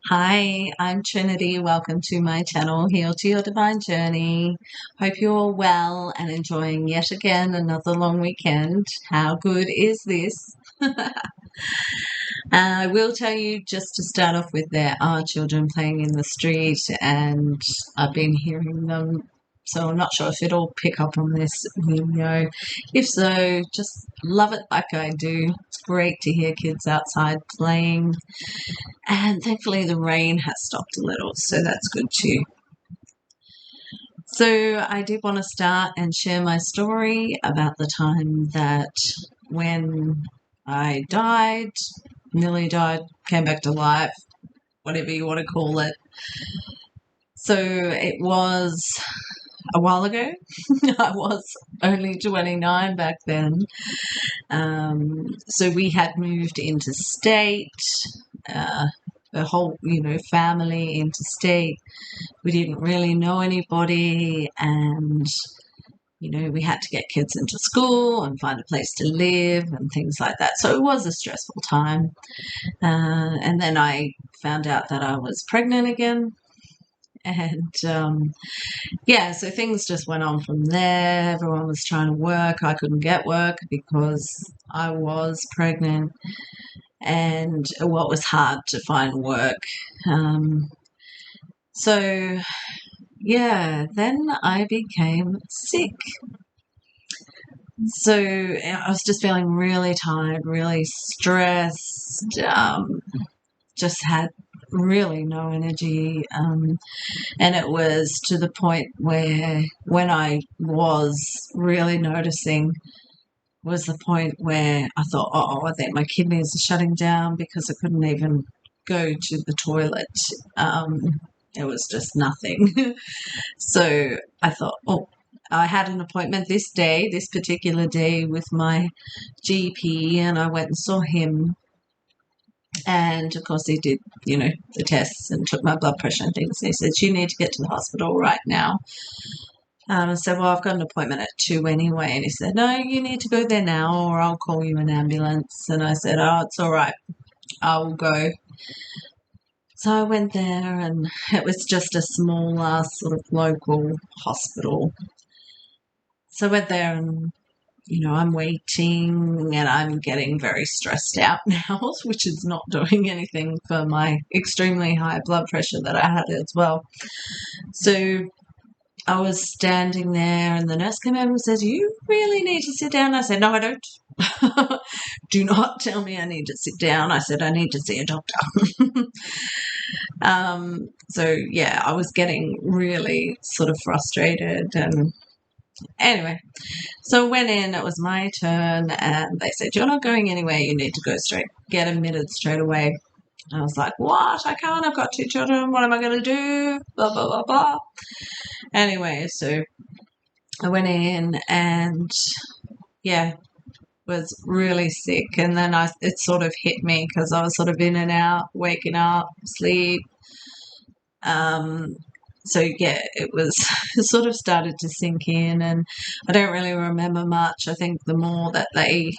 Hi, I'm Trinity. Welcome to my channel, Heal to Your Divine Journey. Hope you're all well and enjoying yet again another long weekend. How good is this? I will tell you just to start off with, there are children playing in the street and I've been hearing them. So I'm not sure if it'll pick up on this video. If so, just love it like I do. It's great to hear kids outside playing. And thankfully the rain has stopped a little, so that's good too. So I did want to start and share my story about the time that when I died, nearly died, came back to life, whatever you want to call it. So it was a while ago. I was only 29 back then. So we had moved interstate. The whole, family interstate. We didn't really know anybody, and we had to get kids into school and find a place to live and things like that. So it was a stressful time. And then I found out that I was pregnant again. And so things just went on from there. Everyone was trying to work. I couldn't get work because I was pregnant. And what was hard to find work. So then I became sick. So I was just feeling really tired, really stressed, just had really no energy. And it was to the point where when I was really noticing was the point where I thought, I think my kidneys are shutting down because I couldn't even go to the toilet. It was just nothing. So I thought, I had an appointment this particular day with my GP, and I went and saw him. And of course he did, the tests and took my blood pressure and things. And he said, you need to get to the hospital right now. I said, well, I've got an appointment at 2 anyway. And he said, no, you need to go there now or I'll call you an ambulance. And I said, oh, it's all right. I will go. So I went there, and it was just a small sort of local hospital. So I went there, and I'm waiting and I'm getting very stressed out now, which is not doing anything for my extremely high blood pressure that I had as well. So I was standing there, and the nurse came over and says, you really need to sit down. I said, no, I don't. Do not tell me I need to sit down. I said, I need to see a doctor. I was getting really sort of frustrated. And anyway, so I went in, it was my turn, and they said, you're not going anywhere, you need to go get admitted straight away. I was like, what? I can't, I've got 2 children, what am I going to do? Blah, blah, blah, blah. Anyway, so I went in and, was really sick. And then it sort of hit me because I was sort of in and out, waking up, sleep. It sort of started to sink in, and I don't really remember much. I think the more that they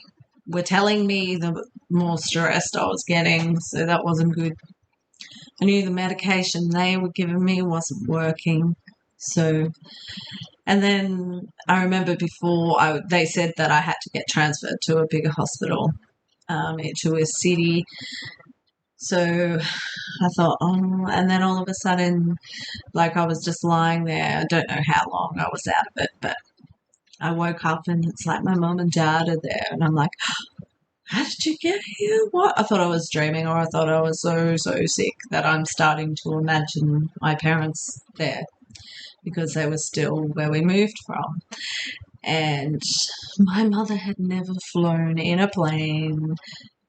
were telling me, the more stressed I was getting, so that wasn't good. I knew the medication they were giving me wasn't working. And then I remember before they said that I had to get transferred to a bigger hospital, to a city. So I thought, and then all of a sudden, like, I was just lying there. I don't know how long I was out of it, but I woke up and it's like my mum and dad are there, and I'm like, how did you get here? What? I thought I was dreaming, or I thought I was so, so sick that I'm starting to imagine my parents there because they were still where we moved from. And my mother had never flown in a plane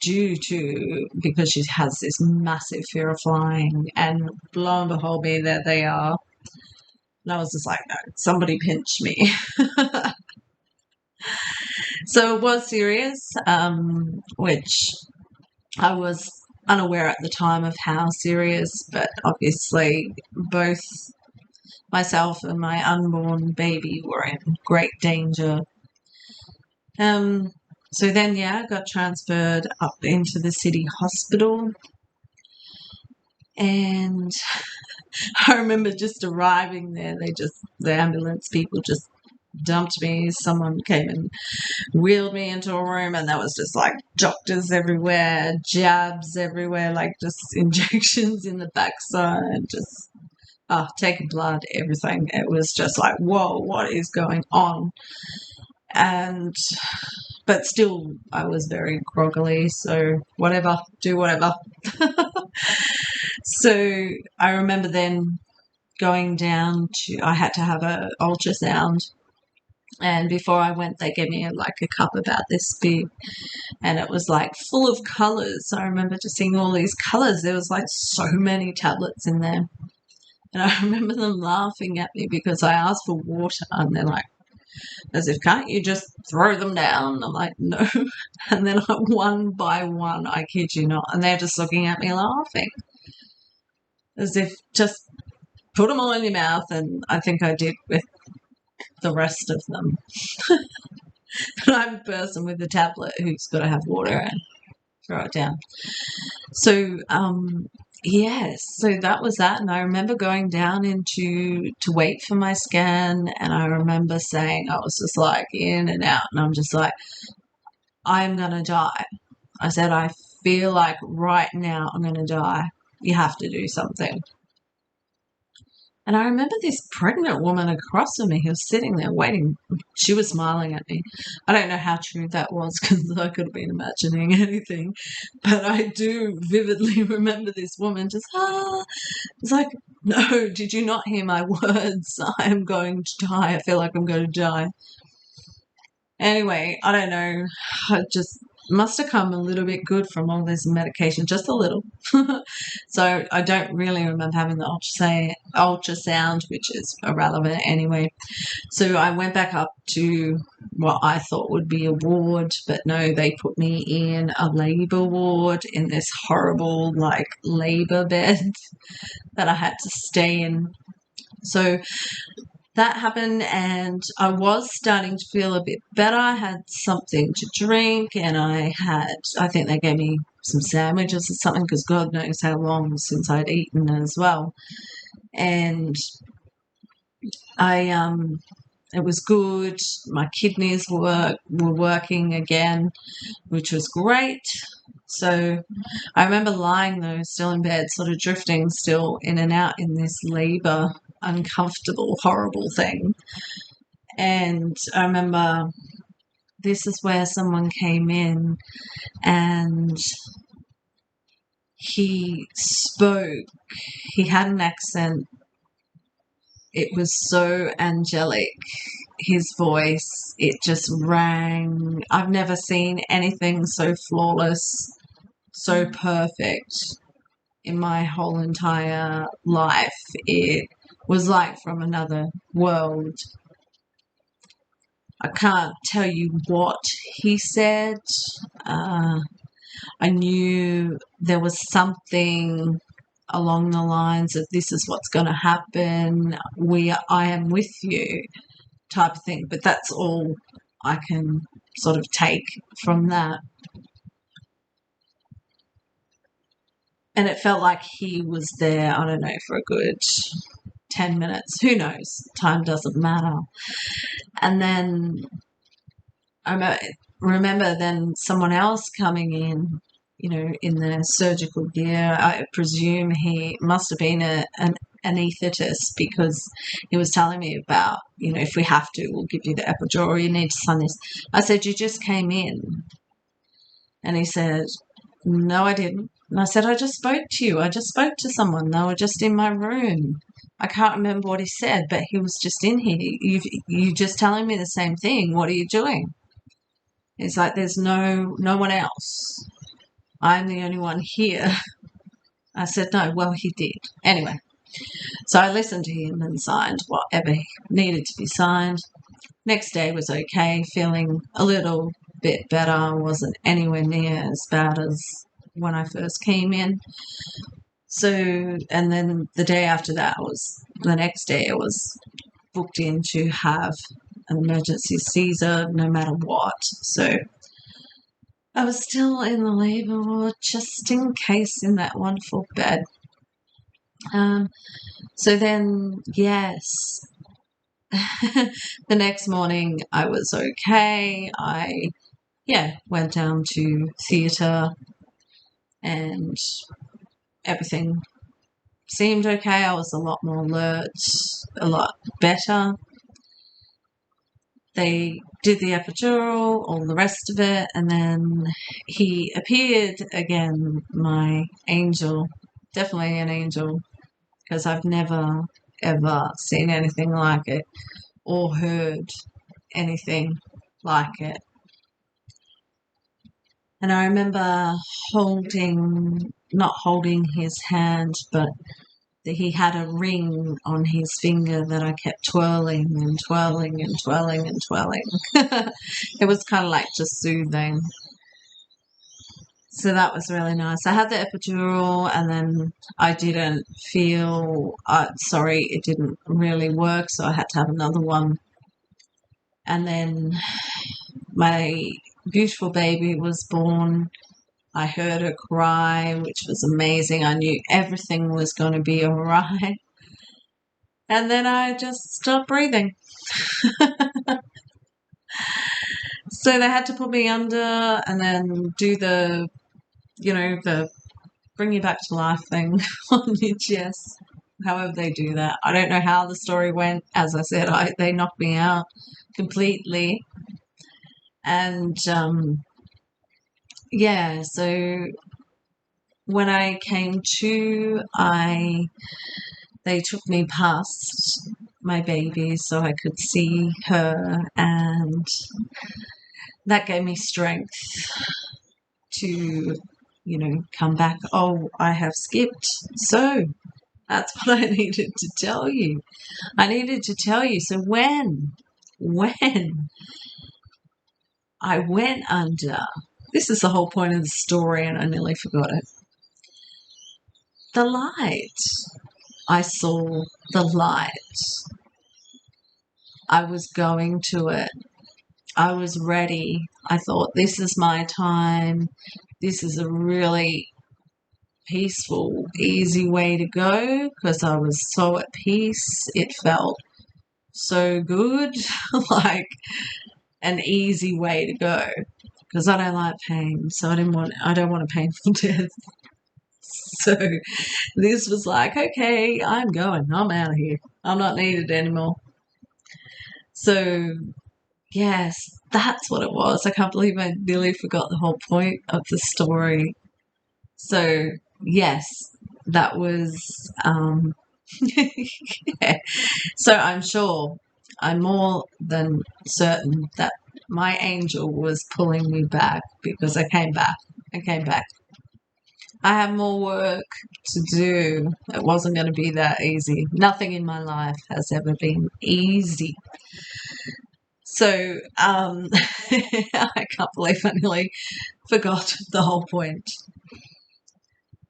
because she has this massive fear of flying, and lo and behold, there they are. And I was just like, no, somebody pinch me. So it was serious, which I was unaware at the time of how serious, but obviously both myself and my unborn baby were in great danger. So then, I got transferred up into the city hospital. And I remember just arriving there. The ambulance people just dumped me. Someone came and wheeled me into a room, and there was just like doctors everywhere, jabs everywhere, like just injections in the backside, just taking blood, everything. It was just like, whoa, what is going on? And but still, I was very groggily, so whatever, do whatever. So I remember then going down to, I had to have an ultrasound. And before I went, they gave me like a cup about this big, and it was like full of colors. I remember just seeing all these colors. There was like so many tablets in there. And I remember them laughing at me because I asked for water, and they're like, as if, can't you just throw them down? I'm like, no. And then one by one, I kid you not, and they're just looking at me laughing, as if just put them all in your mouth. And I think I did with the rest of them. But I'm a person with a tablet who's got to have water and throw it down. So, yes, so that was that. And I remember going down to wait for my scan, and I remember saying, I was just like in and out, and I'm just like, I'm going to die. I said, I feel like right now I'm going to die. You have to do something. And I remember this pregnant woman across from me who was sitting there waiting. She was smiling at me. I don't know how true that was because I could have been imagining anything. But I do vividly remember this woman just, It's like, no, did you not hear my words? I am going to die. I feel like I'm going to die. Anyway, I don't know. I just must have come a little bit good from all this medication, just a little. So I don't really remember having the ultrasound, which is irrelevant anyway. So I went back up to what I thought would be a ward, but no, they put me in a labour ward in this horrible, like, labour bed that I had to stay in. So that happened, and I was starting to feel a bit better. I had something to drink, and I think they gave me some sandwiches or something because God knows how long since I'd eaten as well. And it was good. My kidneys were working again, which was great. So I remember lying though, still in bed, sort of drifting still in and out in this labour, uncomfortable, horrible thing. And I remember this is where someone came in and he spoke. He had an accent. It was so angelic. His voice, it just rang. I've never seen anything so flawless, so perfect in my whole entire life. It was like from another world. I can't tell you what he said. I knew there was something along the lines of this is what's going to happen. I am with you type of thing. But that's all I can sort of take from that. And it felt like he was there, I don't know, for a good 10 minutes. Who knows? Time doesn't matter. And then I remember then someone else coming in, in the surgical gear. I presume he must have been an anaesthetist because he was telling me about, if we have to, we'll give you the epidural, or you need to sign this. I said, you just came in. And he said, no, I didn't. And I said, I just spoke to you. I just spoke to someone. They were just in my room. I can't remember what he said, but he was just in here. You just telling me the same thing. What are you doing? He's like, there's no one else. I'm the only one here. I said, no, well, he did. Anyway, so I listened to him and signed whatever needed to be signed. Next day was okay, feeling a little bit better. Wasn't anywhere near as bad as when I first came in. So, and then the day after that the next day I was booked in to have an emergency Caesar no matter what. So I was still in the labour ward just in case in that wonderful bed. So then, yes, the next morning I was okay. I, went down to theatre and everything seemed okay. I was a lot more alert, a lot better. They did the epidural, all the rest of it, and then he appeared again, my angel, definitely an angel, because I've never ever seen anything like it or heard anything like it. And I remember not holding his hand, but he had a ring on his finger that I kept twirling and twirling and twirling and twirling. It was kind of like just soothing. So that was really nice. I had the epidural and then I didn't feel, it didn't really work, so I had to have another one. And then my beautiful baby was born. I heard her cry, which was amazing. I knew everything was going to be all right. And then I just stopped breathing. So they had to put me under and then do the bring you back to life thing on your chest. However they do that. I don't know how the story went. As I said, they knocked me out completely. And so when I came to, they took me past my baby so I could see her, and that gave me strength to, come back. Oh, I have skipped. So that's what I needed to tell you. I needed to tell you. So when I went under, this is the whole point of the story, and I nearly forgot it. The light. I saw the light. I was going to it. I was ready. I thought, this is my time. This is a really peaceful, easy way to go because I was so at peace. It felt so good, like an easy way to go because I don't like pain. So I don't want a painful death. So this was like, okay, I'm going. I'm out of here. I'm not needed anymore. So yes, that's what it was. I can't believe I nearly forgot the whole point of the story. So yes, that was yeah. So I'm more than certain that my angel was pulling me back because I came back. I have more work to do. It wasn't going to be that easy. Nothing in my life has ever been easy. So I can't believe I nearly forgot the whole point.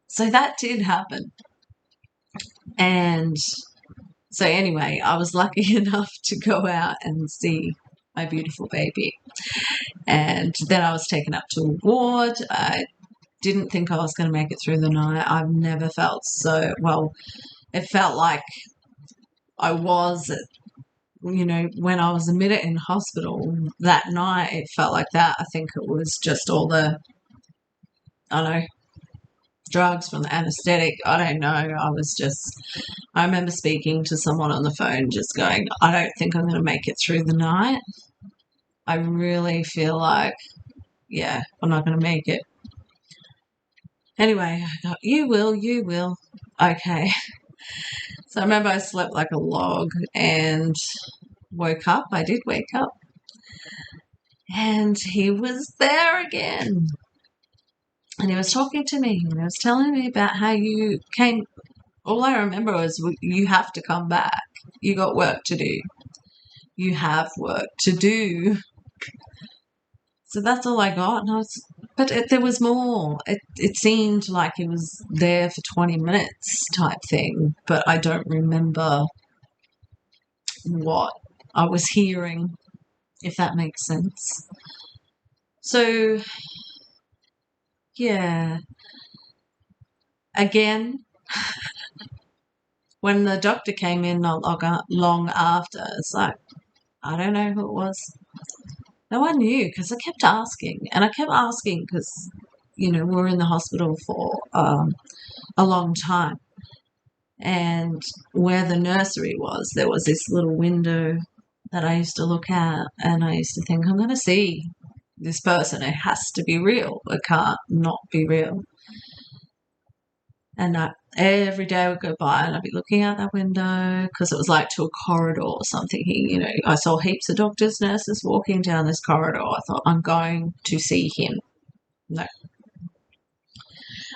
So that did happen. And so anyway, I was lucky enough to go out and see my beautiful baby. And then I was taken up to a ward. I didn't think I was going to make it through the night. I've never felt so well. It felt like I was, when I was admitted in hospital that night, it felt like that. I think it was just all the, I don't know, drugs from the anesthetic. I don't know. I remember speaking to someone on the phone just going, I don't think I'm going to make it through the night. I really feel like, I'm not going to make it. Anyway, I thought, you will. Okay. So I remember I slept like a log and woke up. I did wake up. And he was there again. And he was talking to me. And he was telling me about how you came. All I remember was, you have to come back. You got work to do. You have work to do. So that's all I got. And there was more. It seemed like it was there for 20 minutes type thing, but I don't remember what I was hearing, if that makes sense. So, yeah. Again, When the doctor came in not long after, it's like, I don't know who it was. No one knew because I kept asking. And I kept asking because, we were in the hospital for a long time. And where the nursery was, there was this little window that I used to look at, and I used to think, I'm going to see this person. It has to be real. It can't not be real. And every day would go by and I'd be looking out that window because it was like to a corridor or something. I saw heaps of doctors, nurses walking down this corridor. I thought, I'm going to see him. No.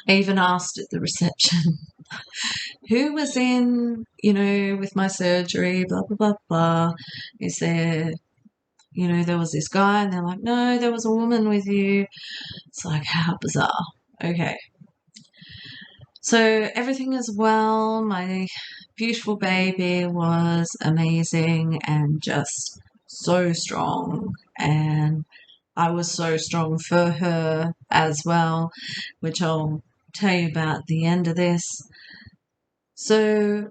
I even asked at the reception, who was in, with my surgery, blah, blah, blah, blah. Is there, there was this guy, and they're like, no, there was a woman with you. It's like, how bizarre. Okay. So everything is well. My beautiful baby was amazing and just so strong. And I was so strong for her as well, which I'll tell you about at the end of this. So,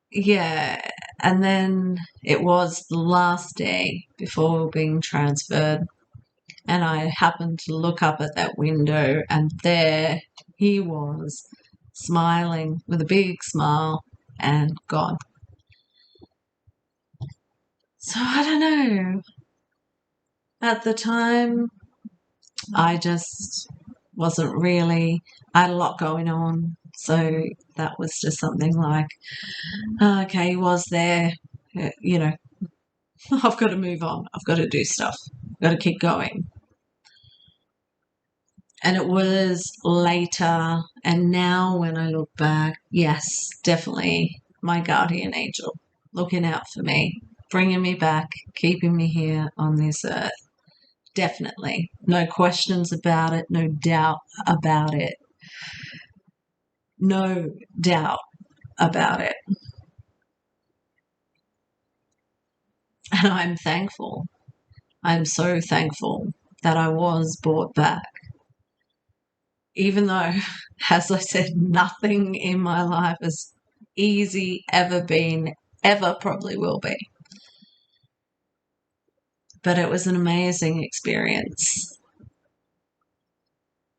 yeah, and then it was the last day before being transferred, and I happened to look up at that window, and there he was, smiling with a big smile, and gone. So I don't know. At the time, I just wasn't really, I had a lot going on. So that was just something like, okay, he was there, I've got to move on. I've got to do stuff. I've got to keep going. And it was later, and now when I look back, yes, definitely my guardian angel looking out for me, bringing me back, keeping me here on this earth. Definitely. No questions about it, no doubt about it. No doubt about it. And I'm thankful. I'm so thankful that I was brought back. Even though, as I said, nothing in my life has easy ever been, ever probably will be. But it was an amazing experience.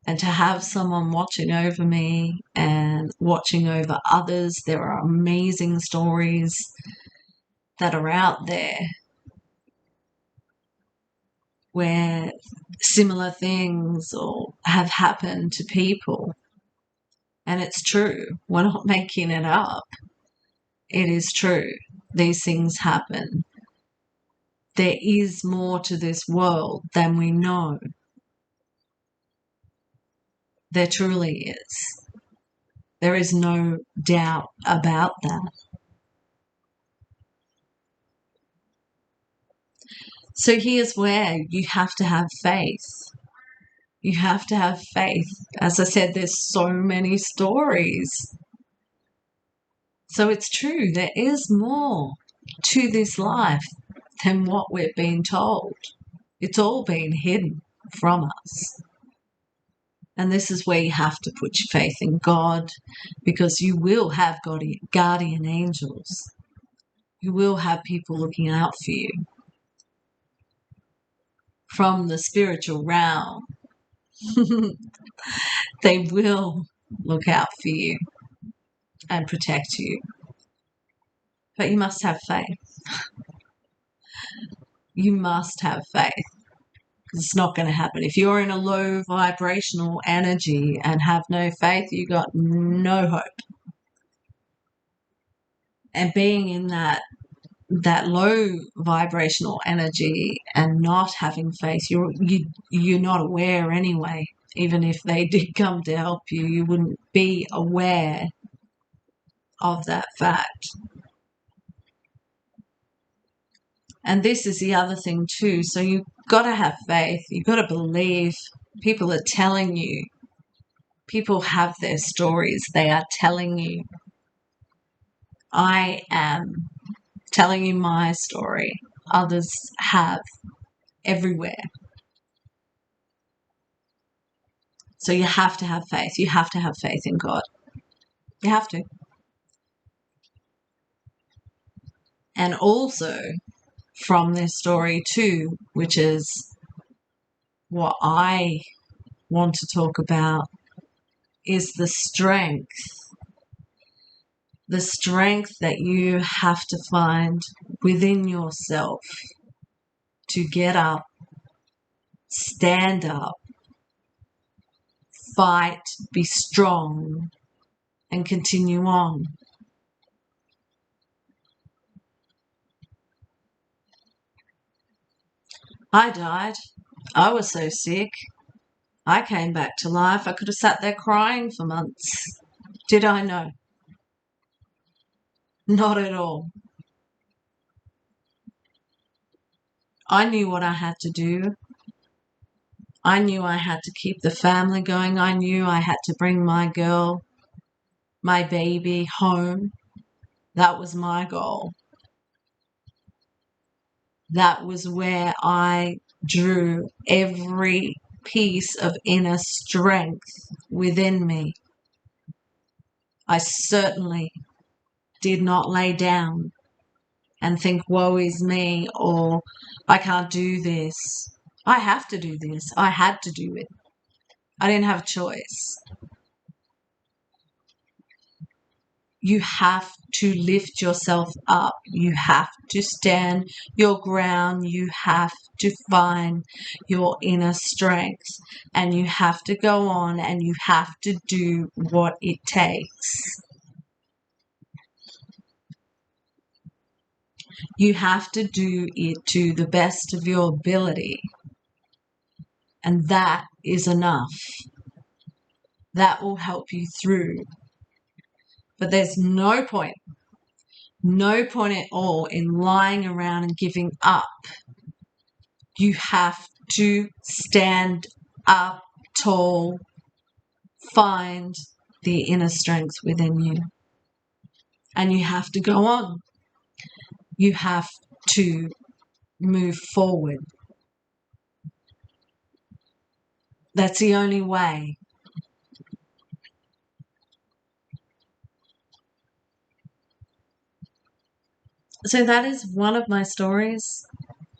And to have someone watching over me and watching over others, there are amazing stories that are out there where similar things or have happened to people. And it's true. We're not making it up. It is true. These things happen. There is more to this world than we know. There truly is. There is no doubt about that. So here's where you have to have faith. You have to have faith. As I said, there's so many stories. So it's true, there is more to this life than what we're being told. It's all been hidden from us. And this is where you have to put your faith in God, because you will have guardian angels. You will have people looking out for you from the spiritual realm. They will look out for you and protect you. But you must have faith. You must have faith. It's not going to happen. If you're in a low vibrational energy and have no faith, you got no hope. And being in that low vibrational energy and not having faith, you're not aware anyway. Even if they did come to help you, you wouldn't be aware of that fact. And this is the other thing too. So you've got to have faith. You've got to believe. People are telling you. People have their stories. They are telling you. I am telling you my story. Others have everywhere. So you have to have faith. You have to have faith in God. You have to. And also from this story too, which is what I want to talk about, is the strength that you have to find within yourself to get up, stand up, fight, be strong, and continue on. I died. I was so sick. I came back to life. I could have sat there crying for months. Did I know? Not at all. I knew what I had to do. I knew I had to keep the family going. I knew I had to bring my girl, my baby, home. That was my goal. That was where I drew every piece of inner strength within me. I certainly did not lay down and think, woe is me, or I can't do this. I have to do this. I had to do it. I didn't have a choice. You have to lift yourself up. You have to stand your ground. You have to find your inner strength, and you have to go on, and you have to do what it takes. You have to do it to the best of your ability, and that is enough. That will help you through. But there's no point at all in lying around and giving up. You have to stand up tall, find the inner strength within you, and you have to go on. You have to move forward. That's the only way. So that is one of my stories.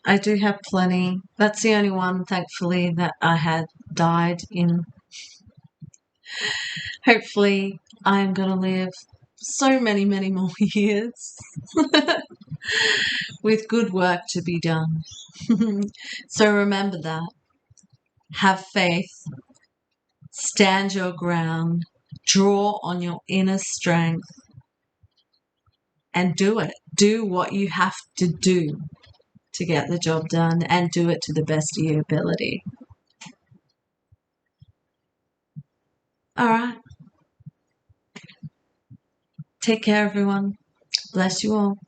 I do have plenty. That's the only one, thankfully, that I had died in. Hopefully, I'm going to live so many, many more years with good work to be done. So remember that. Have faith. Stand your ground. Draw on your inner strength. And do it. Do what you have to do to get the job done, and do it to the best of your ability. All right. Take care, everyone. Bless you all.